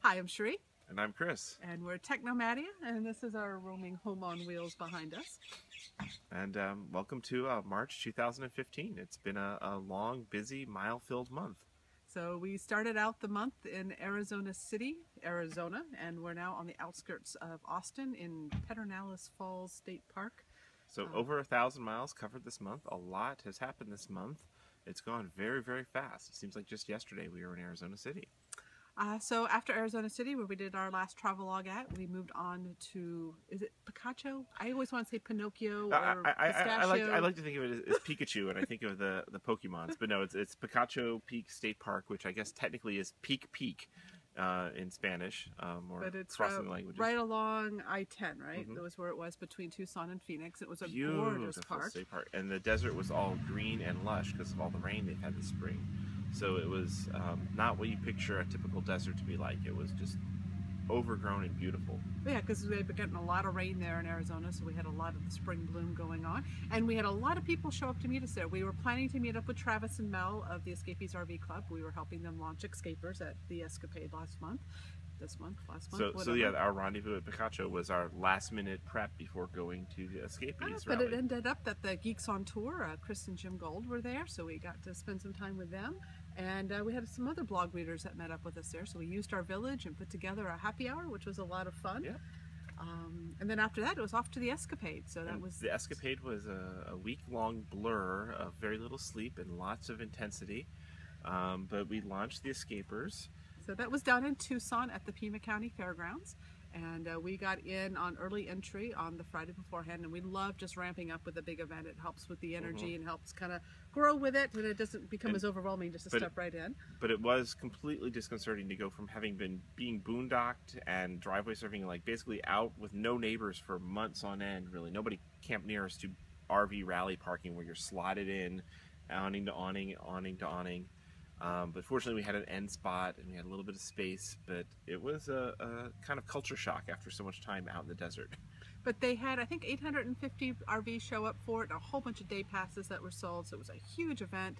Hi, I'm Sheree. And I'm Chris. And we're Technomadia, and this is our roaming home on wheels behind us. And welcome to March 2015. It's been a long, busy, mile-filled month. So we started out the month in Arizona City, Arizona, and we're now on the outskirts of Austin in Pedernales Falls State Park. So over 1,000 miles covered this month. A lot has happened this month. It's gone very, very fast. It seems like just yesterday we were in Arizona City. So after Arizona City, where we did our last travelogue at, we moved on to, is it Picacho? I always want to say Pinocchio or Pistachio. I like to think of it as Pikachu, and I think of the Pokemons. But no, it's Picacho Peak State Park, which I guess technically is Peak in Spanish, or but it's crossing languages. Right along I-10, right? Mm-hmm. That was where it was between Tucson and Phoenix. It was a Beautiful gorgeous park. State park. And the desert was all green and lush because of all the rain they've had this spring. So it was not what you picture a typical desert to be like. It was just overgrown and beautiful. Yeah, because we had been getting a lot of rain there in Arizona, so we had a lot of the spring bloom going on. And we had a lot of people show up to meet us there. We were planning to meet up with Travis and Mel of the Escapees RV Club. We were helping them launch Escapers at the Escapade last month. So yeah, our rendezvous at Picacho was our last-minute prep before going to the Escapees but rally. it ended up that the Geeks on Tour, Chris and Jim Gold, were there, so we got to spend some time with them. And we had some other blog readers that met up with us there, so we used our village and put together a happy hour, which was a lot of fun. Yeah. And then after that, it was off to the Escapade. So that was the Escapade was a week-long blur of very little sleep and lots of intensity. But we launched the Escapers. So that was down in Tucson at the Pima County Fairgrounds, and we got in on early entry on the Friday beforehand, and we love just ramping up with a big event. It helps with the energy and helps kind of grow with it, and it doesn't become as overwhelming just to step right in. But it was completely disconcerting to go from being boondocked and driveway surfing, like basically out with no neighbors for months on end, really. Nobody camped near us, to RV rally parking where you're slotted in, awning to awning, awning to awning. But fortunately we had an end spot and we had a little bit of space, but it was a kind of culture shock after so much time out in the desert. But they had, I think, 850 RVs show up for it, and a whole bunch of day passes that were sold, so it was a huge event.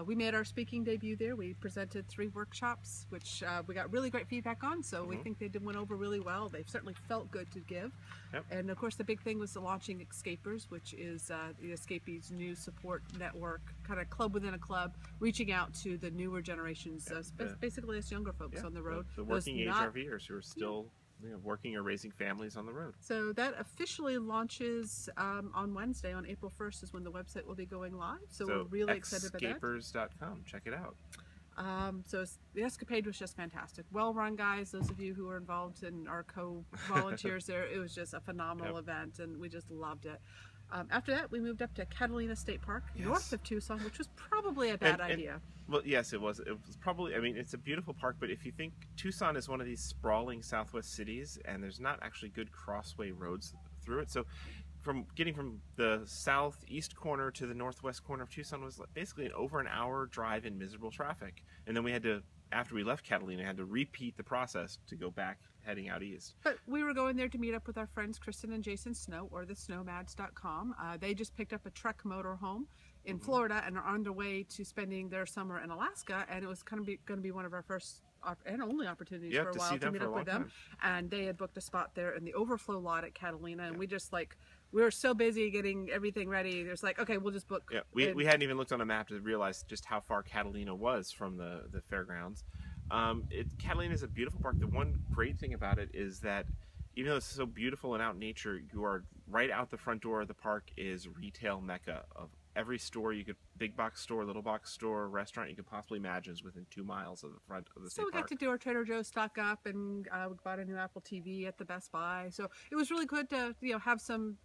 We made our speaking debut there. We presented 3 workshops, which we got really great feedback on, so we think they went over really well. They've certainly felt good to give. Yep. And of course the big thing was the launching Escapers, which is the Escapees' new support network, kind of club within a club, reaching out to the newer generations, basically us younger folks on the road. The working age RVers who are still working or raising families on the road. So that officially launches on Wednesday, on April 1st is when the website will be going live. So we're really excited about that. Escapers.com, check it out. So the Escapade was just fantastic. Well run, guys. Those of you who are involved and are co-volunteers there, it was just a phenomenal event, and we just loved it. After that, we moved up to Catalina State Park, north of Tucson, which was probably a bad idea. Well, yes, it was. It was probably, I mean, it's a beautiful park, but if you think Tucson is one of these sprawling southwest cities, and there's not actually good crossway roads through it, so getting from the southeast corner to the northwest corner of Tucson was basically over an hour drive in miserable traffic. And then we had to, after we left Catalina, had to repeat the process to go back heading out east. But we were going there to meet up with our friends Kristen and Jason Snow, or the snowmads.com. They just picked up a Trek motorhome in Florida and are on their way to spending their summer in Alaska, and it was kind of going to be one of our first and only opportunities for a while to meet up with them. And they had booked a spot there in the overflow lot at Catalina, and we just we were so busy getting everything ready. There's okay, we'll just book. Yeah, we hadn't even looked on a map to realize just how far Catalina was from the fairgrounds. Catalina is a beautiful park. The one great thing about it is that even though it's so beautiful and out in nature, you are right out the front door of the park is retail mecca of every store you could, big box store, little box store, restaurant you could possibly imagine is within 2 miles of the front of the state park. So we got to do our Trader Joe's stock up, and we bought a new Apple TV at the Best Buy. So it was really good to have some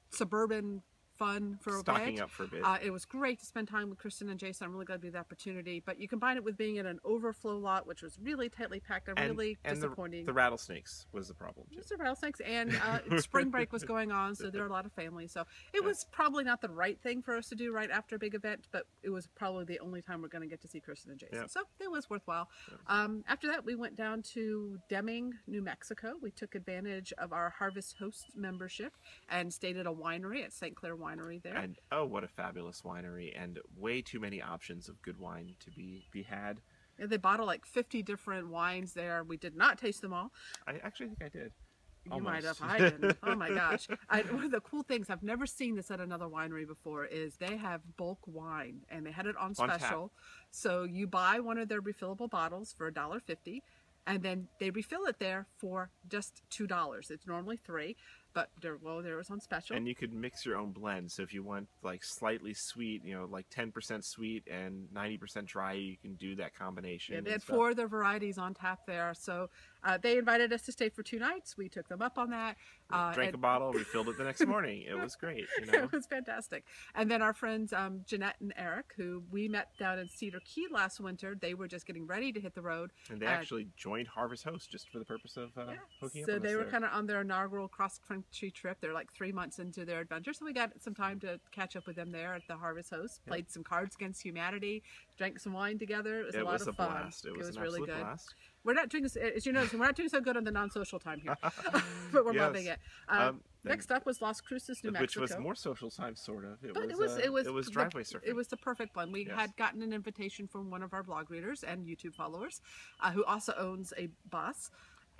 suburban fun for a bit. Stocking up for a bit. It was great to spend time with Kristen and Jason. I'm really glad we had the opportunity. But you combine it with being in an overflow lot, which was really tightly packed and really disappointing. The rattlesnakes was the problem too. Just the rattlesnakes, and spring break was going on, so there were a lot of families. So it was probably not the right thing for us to do right after a big event, but it was probably the only time we're going to get to see Kristen and Jason. Yeah. So it was worthwhile. After that, we went down to Deming, New Mexico. We took advantage of our Harvest Host membership and stayed at a winery at St. Clair Winery there. And oh, what a fabulous winery, and way too many options of good wine to be had. They bottle like 50 different wines there. We did not taste them all. I actually think I did. You might have. Almost. I didn't. Oh my gosh. One of the cool things, I've never seen this at another winery before, is they have bulk wine and they had it on On tap. special. So you buy one of their refillable bottles for $1.50 and then they refill it there for just $2. It's normally $3, but there was on special. And you could mix your own blend. So if you want like slightly sweet, you know, like 10% sweet and 90% dry, you can do that combination. Yeah, they and had stuff. 4 of their varieties on tap there. So they invited us to stay for 2 nights. We took them up on that. Drank and- a bottle, refilled it the next morning. It was great. You know? It was fantastic. And then our friends Jeanette and Eric, who we met down in Cedar Key last winter, they were just getting ready to hit the road. And they actually joined Harvest Host just for the purpose of hooking up So with they us were there. kind of on their inaugural cross-country trip. They're like 3 months into their adventure. So we got some time to catch up with them there at the Harvest Host. Played some Cards Against Humanity, drank some wine together. It was a lot of fun. Blast. It was an really absolute good. blast. We're not doing, as you notice, we're not doing so good on the non-social time here, but we're Yes. loving it. Next up was Las Cruces, New Mexico. Which was more social time, sort of. It But was driveway surfing. It was the perfect blend. We Yes. had gotten an invitation from one of our blog readers and YouTube followers, who also owns a bus.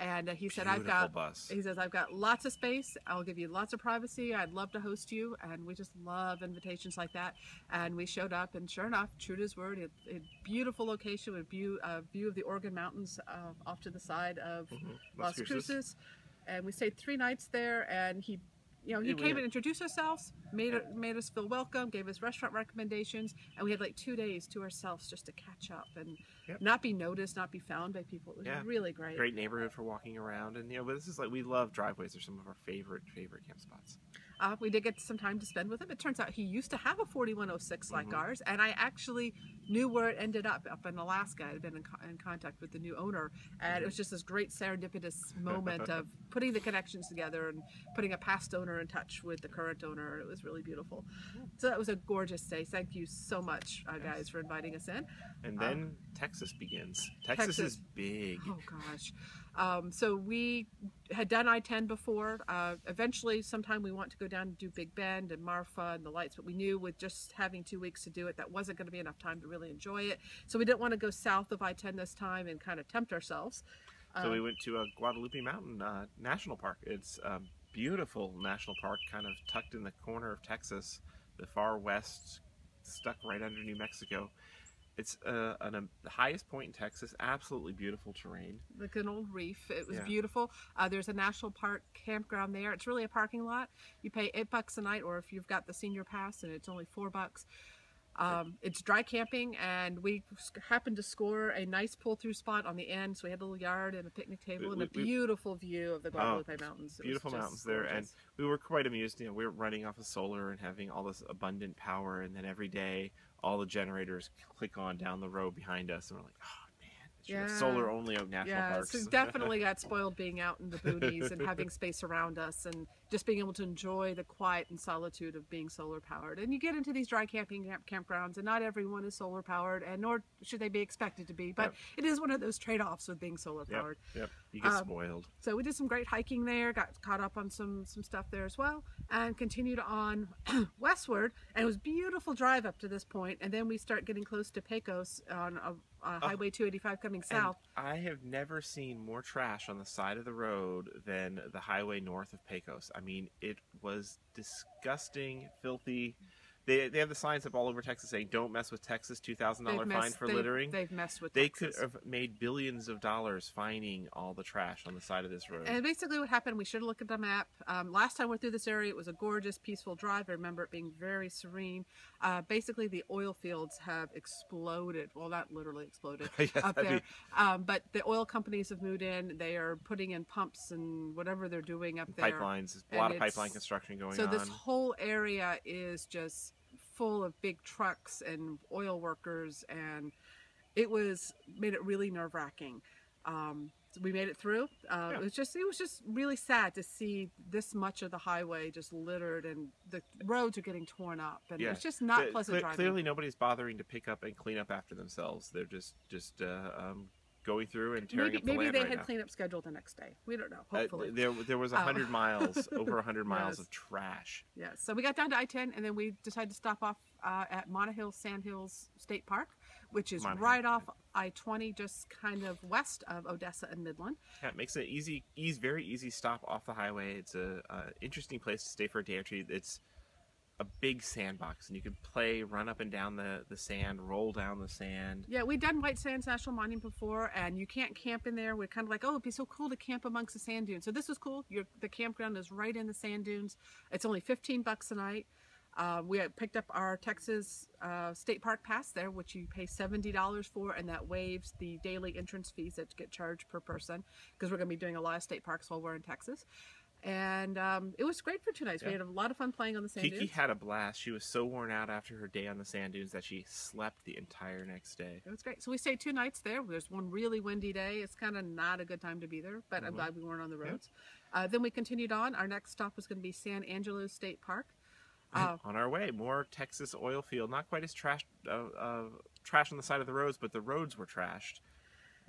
And he said, Beautiful bus. He says, I've got lots of space. I'll give you lots of privacy. I'd love to host you. And we just love invitations like that. And we showed up, and sure enough, true to his word, a beautiful location with view of the Oregon Mountains off to the side of Las Cruces. And we stayed 3 nights there, and he came and introduced ourselves, made us feel welcome, gave us restaurant recommendations, and we had like 2 days to ourselves just to catch up and not be noticed, not be found by people. It was really great. Great neighborhood for walking around, and but this is like, we love driveways. They're some of our favorite camp spots. We did get some time to spend with him. It turns out he used to have a 4106 like ours, and I actually knew where it ended up in Alaska. I had been in contact with the new owner, and it was just this great serendipitous moment of putting the connections together and putting a past owner in touch with the current owner. It was really beautiful. So that was a gorgeous day. Thank you so much, guys, for inviting us in. And then Texas begins. Texas is big. Oh, gosh. So we had done I-10 before. Eventually, sometime we want to go down and do Big Bend and Marfa and the lights, but we knew with just having 2 weeks to do it, that wasn't going to be enough time to really enjoy it. So we didn't want to go south of I-10 this time and kind of tempt ourselves. So we went to Guadalupe Mountain National Park. It's a beautiful national park, kind of tucked in the corner of Texas, the far west, stuck right under New Mexico. It's the highest point in Texas. Absolutely beautiful terrain. Like an old reef. It was Yeah. beautiful. There's a national park campground there. It's really a parking lot. You pay $8 a night, or if you've got the senior pass, and it's only $4. It's dry camping, and we happened to score a nice pull-through spot on the end. So we had a little yard and a picnic table and a beautiful view of the Guadalupe Mountains. It was Beautiful just mountains there, and gorgeous. we were quite amused. We were running off of solar and having all this abundant power, and then every day all the generators click on down the road behind us, and we're like, oh man, it's Yeah. solar only out national Yeah, parks. so definitely got spoiled being out in the boonies and having space around us and just being able to enjoy the quiet and solitude of being solar powered. And you get into these dry camping campgrounds, and not everyone is solar powered, and nor should they be expected to be. But it is one of those trade-offs with being solar powered. Yep, you get spoiled. So we did some great hiking there, got caught up on some stuff there as well, and continued on westward. And it was a beautiful drive up to this point, and then we start getting close to Pecos on Highway 285 coming south. And I have never seen more trash on the side of the road than the highway north of Pecos. I mean, it was disgusting, filthy. They have the signs up all over Texas saying, "Don't mess with Texas." $2,000 fine for littering. They've messed with They Texas. could have made billions of dollars fining all the trash on the side of this road. And basically what happened, we should have looked at the map. Last time we were through this area, it was a gorgeous, peaceful drive. I remember it being very serene. Basically, the oil fields have exploded. Well, not literally exploded up there. But the oil companies have moved in. They are putting in pumps and whatever they're doing up there. Pipelines, a And lot of it's- pipeline construction going So on. this whole area is just full of big trucks and oil workers, and it made it really nerve-wracking. So we made it through. It was just really sad to see this much of the highway just littered, and the roads are getting torn up, and it's just not pleasant driving. Clearly, nobody's bothering to pick up and clean up after themselves. They're just going through and tearing up the Maybe land they right had now. cleanup scheduled the next day. We don't know. Hopefully. There was 100 miles, over 100 miles Yes. of trash. Yeah, so we got down to I-10, and then we decided to stop off at Monahills Sandhills State Park, which is Monahan, right off I-20, just kind of west of Odessa and Midland. Yeah, it makes it very easy stop off the highway. It's a interesting place to stay for a day or two. It's a big sandbox, and you can run up and down the sand, roll down the sand. Yeah, we've done White Sands National Monument before, and you can't camp in there. We're kind of like, oh, it'd be so cool to camp amongst the sand dunes. So this was cool. The campground is right in the sand dunes. It's only $15 a night. We had picked up our Texas State Park pass there, which you pay $70 for, and that waives the daily entrance fees that get charged per person, because we're going to be doing a lot of state parks while we're in Texas. And it was great for 2 nights. We had a lot of fun playing on the sand dunes. Kiki had a blast. She was so worn out after her day on the sand dunes that she slept the entire next day. It was great. So we stayed 2 nights there. There's one really windy day. It's kind of not a good time to be there, but I'm glad we weren't on the roads. Then we continued on. Our next stop was going to be San Angelo State Park. On our way, more Texas oil field. Not quite as trash on the side of the roads, but the roads were trashed.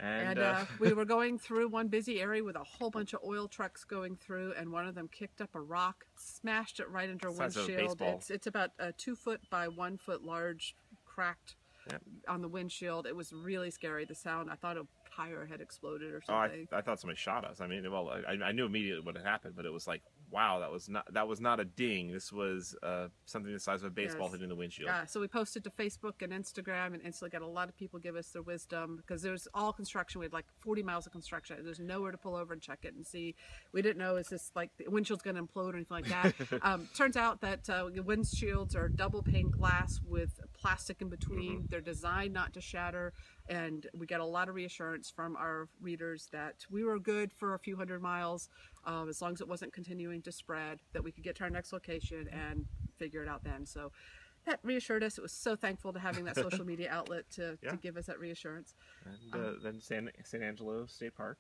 And we were going through one busy area with a whole bunch of oil trucks going through, and one of them kicked up a rock, smashed it right into a windshield. It's about a 2 foot by 1 foot large, cracked on the windshield. It was really scary. The sound, I thought a tire had exploded or something. I thought somebody shot us. I mean, well, I knew immediately what had happened, but it was like, wow, that was not a ding. This was something the size of a baseball hitting the windshield. Yeah, so we posted to Facebook and Instagram, and instantly got a lot of people give us their wisdom, because there's all construction. We had like 40 miles of construction. There's nowhere to pull over and check it and see. We didn't know, is this like the windshield's going to implode or anything like that. Turns out that windshields are double pane glass with plastic in between. They're designed not to shatter. And we got a lot of reassurance from our readers that we were good for a few hundred miles, as long as it wasn't continuing to spread, that we could get to our next location and figure it out then. So that reassured us. It was so thankful to having that social media outlet to give us that reassurance. And then San Angelo State Park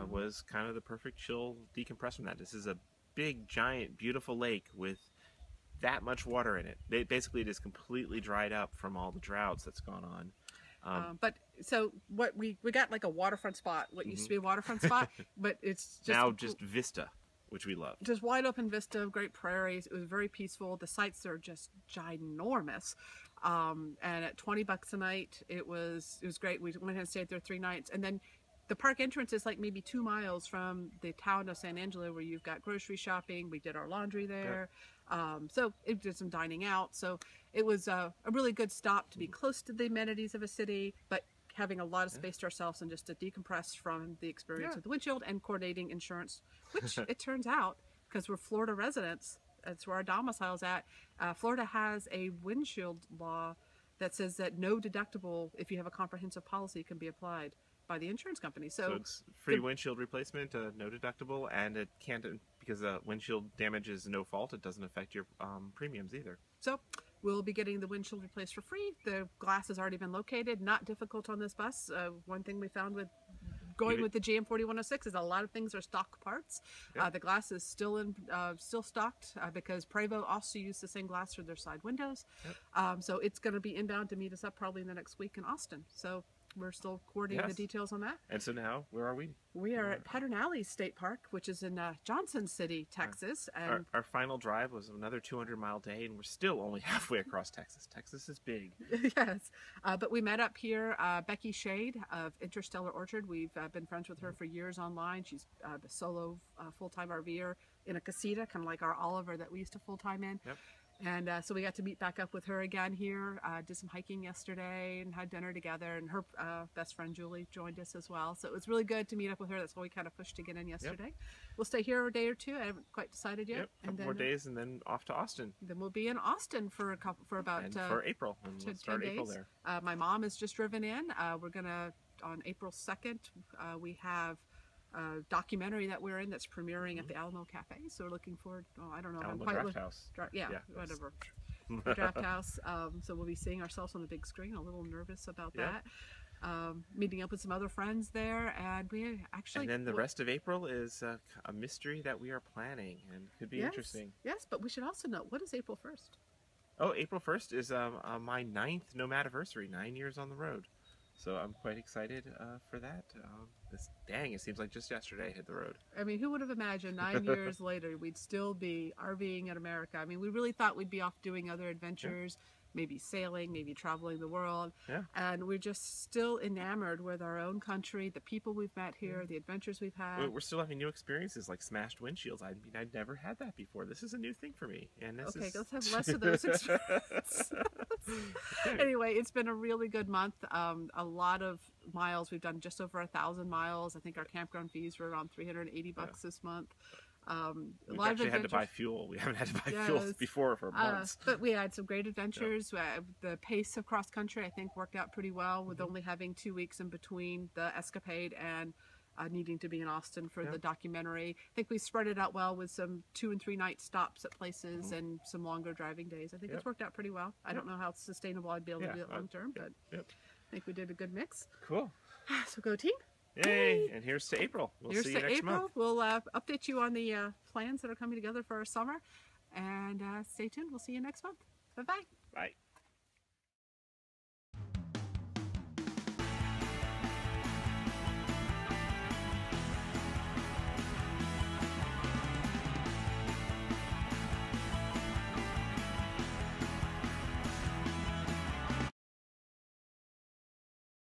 was kind of the perfect chill decompress from that. This is a big, giant, beautiful lake with that much water in it. Basically, it is completely dried up from all the droughts that's gone on. But so what we got like a waterfront spot, what used to be a waterfront spot, but it's just now just vista, which we love. Just wide open vista of great prairies. It was very peaceful. The sites are just ginormous. And at $20 a night, it was great. We went and stayed there 3 nights, and then the park entrance is like maybe 2 miles from the town of San Angelo, where you've got grocery shopping. We did our laundry there. So it did some dining out. So it was a really good stop to be close to the amenities of a city, but having a lot of space to ourselves and just to decompress from the experience of the windshield, and coordinating insurance, which it turns out, because we're Florida residents, that's where our domicile is at. Florida has a windshield law that says that no deductible, if you have a comprehensive policy, can be applied by the insurance company. So it's free windshield replacement, no deductible, and it can't, because windshield damage is no fault, it doesn't affect your premiums either. So we'll be getting the windshield replaced for free. The glass has already been located. Not difficult on this bus. One thing we found with going with the GM 4106 is a lot of things are stock parts. The glass is still stocked because Prevost also used the same glass for their side windows. So it's going to be inbound to meet us up probably in the next week in Austin. So we're still coordinating the details on that. And so now, where are we? We are at Pedernales State Park, which is in Johnson City, Texas. And our final drive was another 200-mile day, and we're still only halfway across Texas. Texas is big. Yes. But we met up here, Becky Shade of Interstellar Orchard. We've been friends with her for years online. She's a solo full-time RVer in a casita, kind of like our Oliver that we used to full-time in. And so we got to meet back up with her again here, did some hiking yesterday and had dinner together, and her best friend Julie joined us as well. So it was really good to meet up with her. That's why we kind of pushed to get in yesterday. We'll stay here a day or two. I haven't quite decided yet. A couple more days, and then off to Austin. Then we'll be in Austin for for April, and we'll start April there. My mom has just driven in. We're gonna, on April 2nd, we have documentary that we're in that's premiering at the Alamo Cafe, so we're looking forward. I don't know. Alamo Draft House. Whatever. Draft House. So we'll be seeing ourselves on the big screen. A little nervous about that. Meeting up with some other friends there, and we actually. And then the rest of April is a mystery that we are planning, and could be interesting. Yes, but we should also know, what is April 1st? Oh, April 1st is my 9th Nomadiversary, 9 years on the road. So I'm quite excited for that. It seems like just yesterday I hit the road. I mean, who would have imagined 9 years later we'd still be RVing in America? I mean, we really thought we'd be off doing other adventures, maybe sailing, maybe traveling the world. Yeah. And we're just still enamored with our own country, the people we've met here, the adventures we've had. We're still having new experiences like smashed windshields. I mean, I'd never had that before. This is a new thing for me. And this Okay, is... let's have less of those experiences. Okay. Anyway, it's been a really good month. A lot of miles. We've done just over 1,000 miles. I think our campground fees were around $380 this month. We've actually had to buy fuel. We haven't had to buy fuel before for months. But we had some great adventures. The pace of cross country, I think, worked out pretty well with only having 2 weeks in between the escapade and needing to be in Austin for the documentary. I think we spread it out well with some 2 and 3 night stops at places and some longer driving days. I think it's worked out pretty well. I don't know how sustainable I'd be able to do it long term, but I think we did a good mix. Cool. So go team. Yay! And here's to April. We'll see you next month. We'll update you on the plans that are coming together for our summer. And stay tuned. We'll see you next month. Bye-bye. Bye.